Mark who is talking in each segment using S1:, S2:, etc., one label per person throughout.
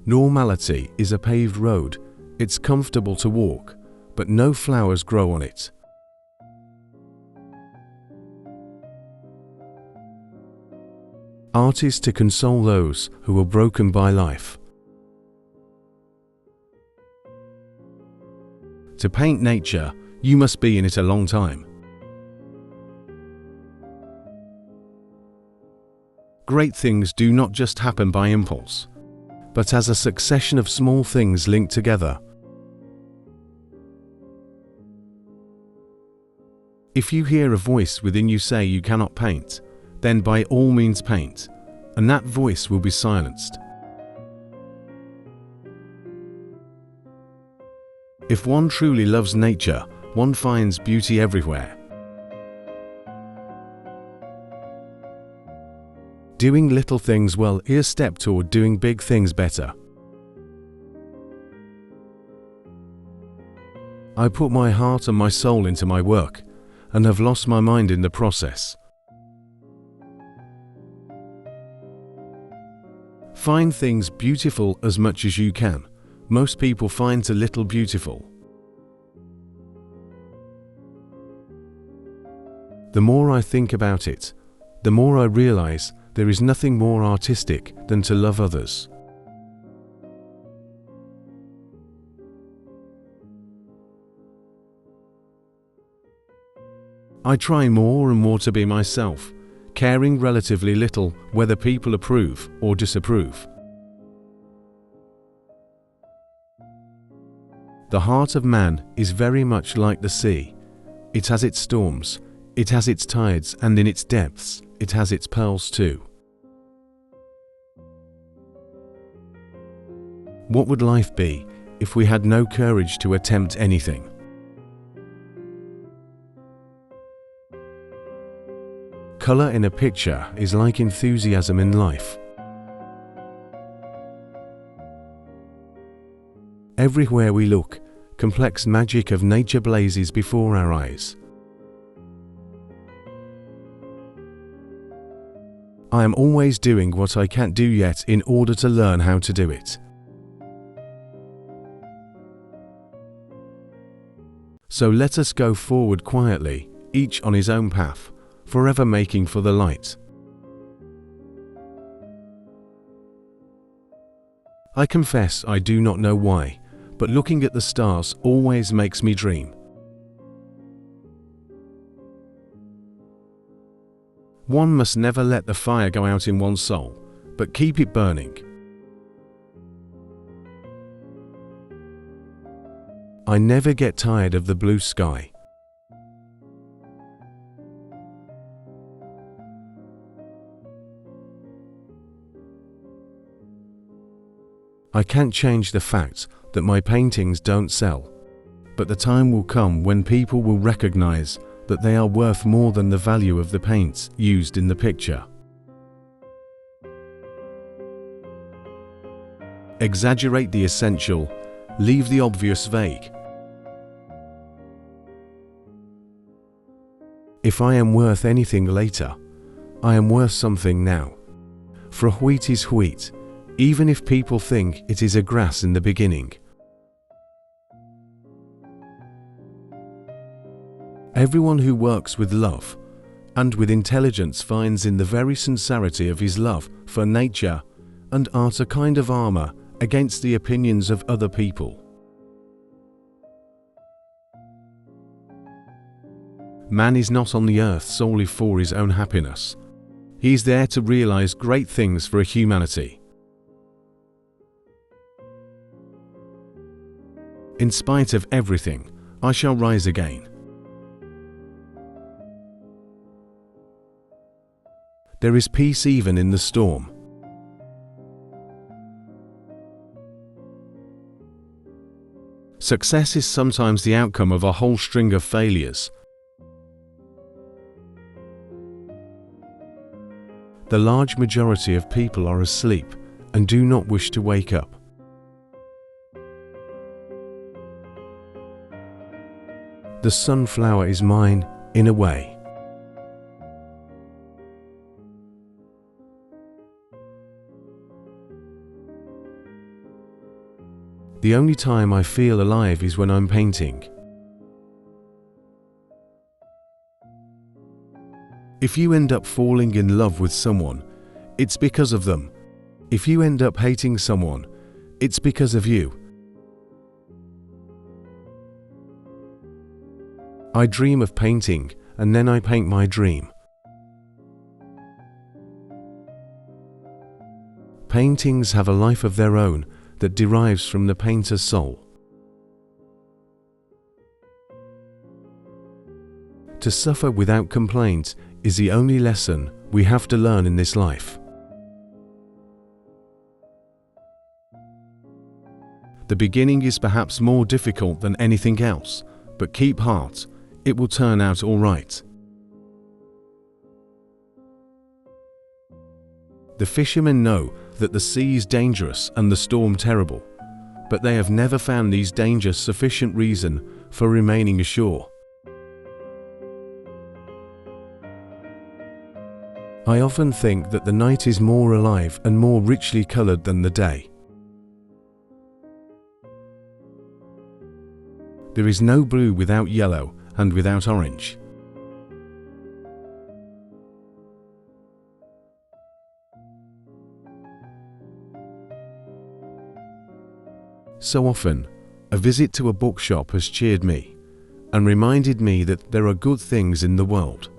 S1: Normality is a paved road. It's comfortable to walk, but no flowers grow on it. Art is to console those who are broken by life. To paint nature, you must be in it a long time. Great things do not just happen by impulse, but as a succession of small things linked together. If you hear a voice within you say you cannot paint, then by all means paint, and that voice will be silenced. If one truly loves nature, one finds beauty everywhere. Doing little things well is a step toward doing big things better. I put my heart and my soul into my work, and have lost my mind in the process. Find things beautiful as much as you can. Most people find too little beautiful. The more I think about it, the more I realize there is nothing more artistic than to love others. I try more and more to be myself, caring relatively little whether people approve or disapprove. The heart of man is very much like the sea. It has its storms, it has its tides, and in its depths, it has its pearls too. What would life be if we had no courage to attempt anything? Color in a picture is like enthusiasm in life. Everywhere we look, complex magic of nature blazes before our eyes. I am always doing what I can't do yet in order to learn how to do it. So let us go forward quietly, each on his own path, forever making for the light. I confess I do not know why, but looking at the stars always makes me dream. One must never let the fire go out in one's soul, but keep it burning. I never get tired of the blue sky. I can't change the fact that my paintings don't sell, but the time will come when people will recognize that they are worth more than the value of the paints used in the picture. Exaggerate the essential, leave the obvious vague. If I am worth anything later, I am worth something now. For wheat is wheat, even if people think it is a grass in the beginning. Everyone who works with love and with intelligence finds in the very sincerity of his love for nature and art a kind of armor against the opinions of other people. Man is not on the earth solely for his own happiness. He is there to realize great things for humanity. In spite of everything, I shall rise again. There is peace even in the storm. Success is sometimes the outcome of a whole string of failures. The large majority of people are asleep and do not wish to wake up. The sunflower is mine, in a way. The only time I feel alive is when I'm painting. If you end up falling in love with someone, it's because of them. If you end up hating someone, it's because of you. I dream of painting, and then I paint my dream. Paintings have a life of their own that derives from the painter's soul. To suffer without complaint is the only lesson we have to learn in this life. The beginning is perhaps more difficult than anything else, but keep heart, it will turn out all right. The fishermen know that the sea is dangerous and the storm terrible, but they have never found these dangers sufficient reason for remaining ashore. I often think that the night is more alive and more richly colored than the day. There is no blue without yellow and without orange. So often, a visit to a bookshop has cheered me and reminded me that there are good things in the world.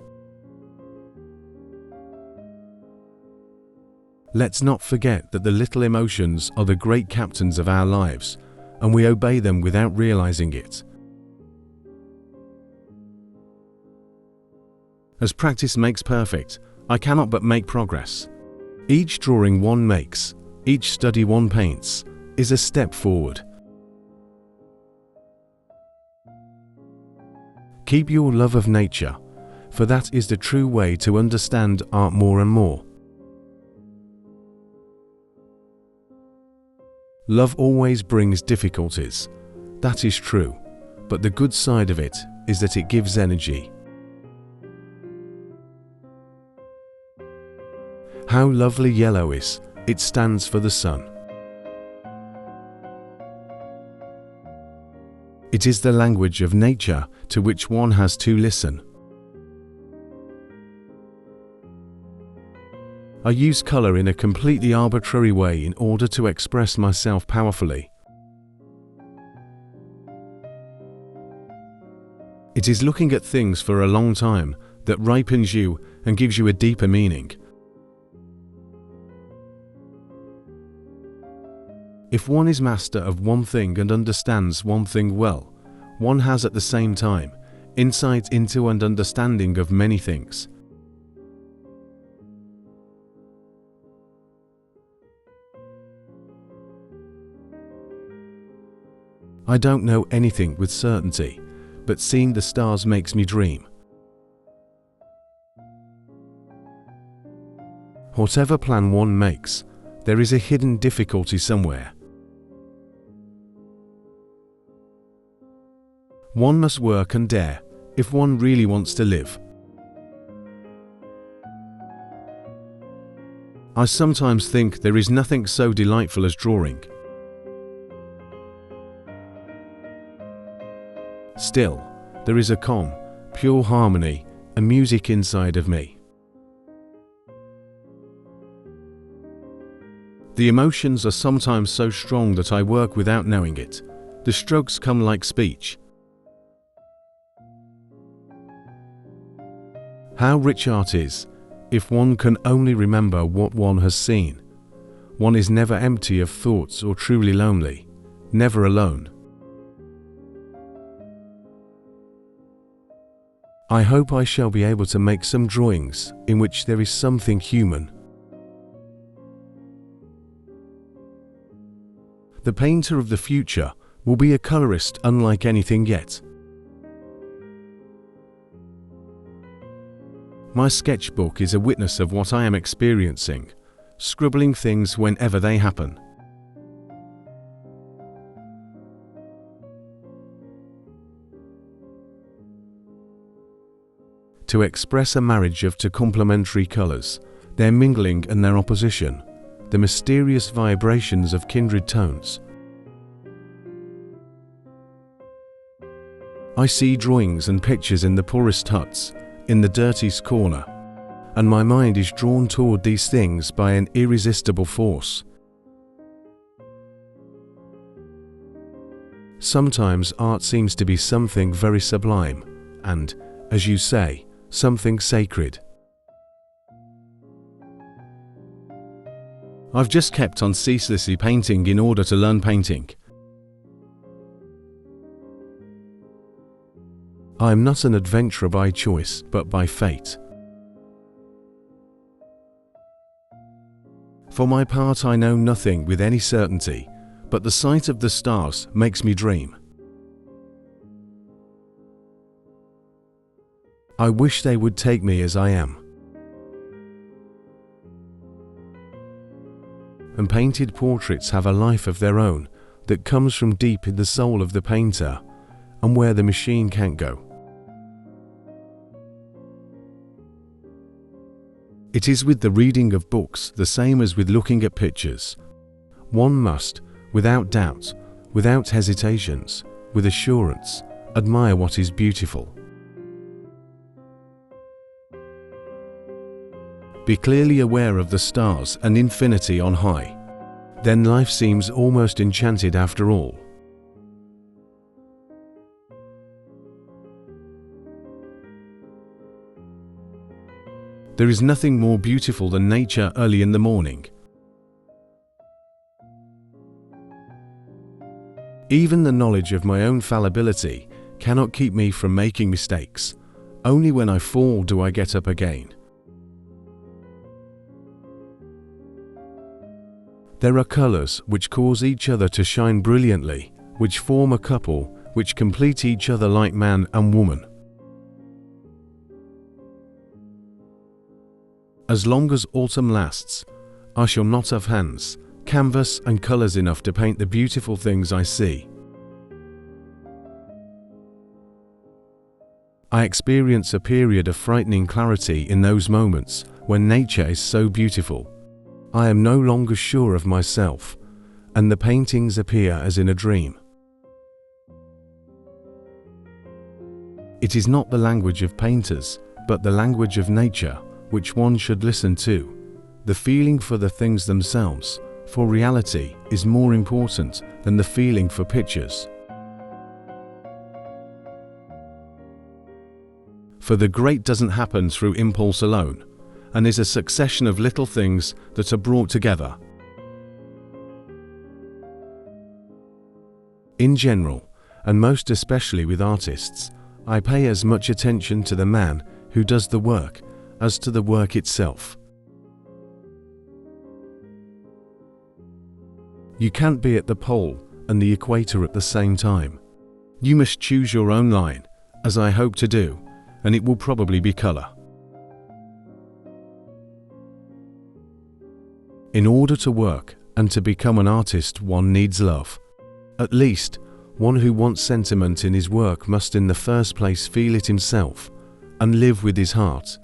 S1: Let's not forget that the little emotions are the great captains of our lives, and we obey them without realizing it. As practice makes perfect, I cannot but make progress. Each drawing one makes, each study one paints, is a step forward. Keep your love of nature, for that is the true way to understand art more and more. Love always brings difficulties, that is true, but the good side of it is that it gives energy. How lovely yellow is, it stands for the sun. It is the language of nature to which one has to listen. I use color in a completely arbitrary way in order to express myself powerfully. It is looking at things for a long time that ripens you and gives you a deeper meaning. If one is master of one thing and understands one thing well, one has at the same time insight into and understanding of many things. I don't know anything with certainty, but seeing the stars makes me dream. Whatever plan one makes, there is a hidden difficulty somewhere. One must work and dare, if one really wants to live. I sometimes think there is nothing so delightful as drawing. Still, there is a calm, pure harmony and music inside of me. The emotions are sometimes so strong that I work without knowing it. The strokes come like speech. How rich art is, if one can only remember what one has seen. One is never empty of thoughts or truly lonely, never alone. I hope I shall be able to make some drawings in which there is something human. The painter of the future will be a colorist unlike anything yet. My sketchbook is a witness of what I am experiencing, scribbling things whenever they happen. To express a marriage of two complementary colors, their mingling and their opposition, the mysterious vibrations of kindred tones. I see drawings and pictures in the poorest huts, in the dirtiest corner, and my mind is drawn toward these things by an irresistible force. Sometimes art seems to be something very sublime, and, as you say, something sacred. I've just kept on ceaselessly painting in order to learn painting. I am not an adventurer by choice, but by fate. For my part, I know nothing with any certainty, but the sight of the stars makes me dream. I wish they would take me as I am. And painted portraits have a life of their own that comes from deep in the soul of the painter, and where the machine can't go. It is with the reading of books the same as with looking at pictures. One must, without doubt, without hesitations, with assurance, admire what is beautiful. Be clearly aware of the stars and infinity on high. Then life seems almost enchanted after all. There is nothing more beautiful than nature early in the morning. Even the knowledge of my own fallibility cannot keep me from making mistakes. Only when I fall do I get up again. There are colors which cause each other to shine brilliantly, which form a couple, which complete each other like man and woman. As long as autumn lasts, I shall not have hands, canvas and colors enough to paint the beautiful things I see. I experience a period of frightening clarity in those moments when nature is so beautiful. I am no longer sure of myself, and the paintings appear as in a dream. It is not the language of painters, but the language of nature, which one should listen to. The feeling for the things themselves, for reality, is more important than the feeling for pictures. For the great doesn't happen through impulse alone, and is a succession of little things that are brought together. In general, and most especially with artists, I pay as much attention to the man who does the work as to the work itself. You can't be at the pole and the equator at the same time. You must choose your own line, as I hope to do, and it will probably be color. In order to work and to become an artist, one needs love. At least, one who wants sentiment in his work must in the first place feel it himself and live with his heart,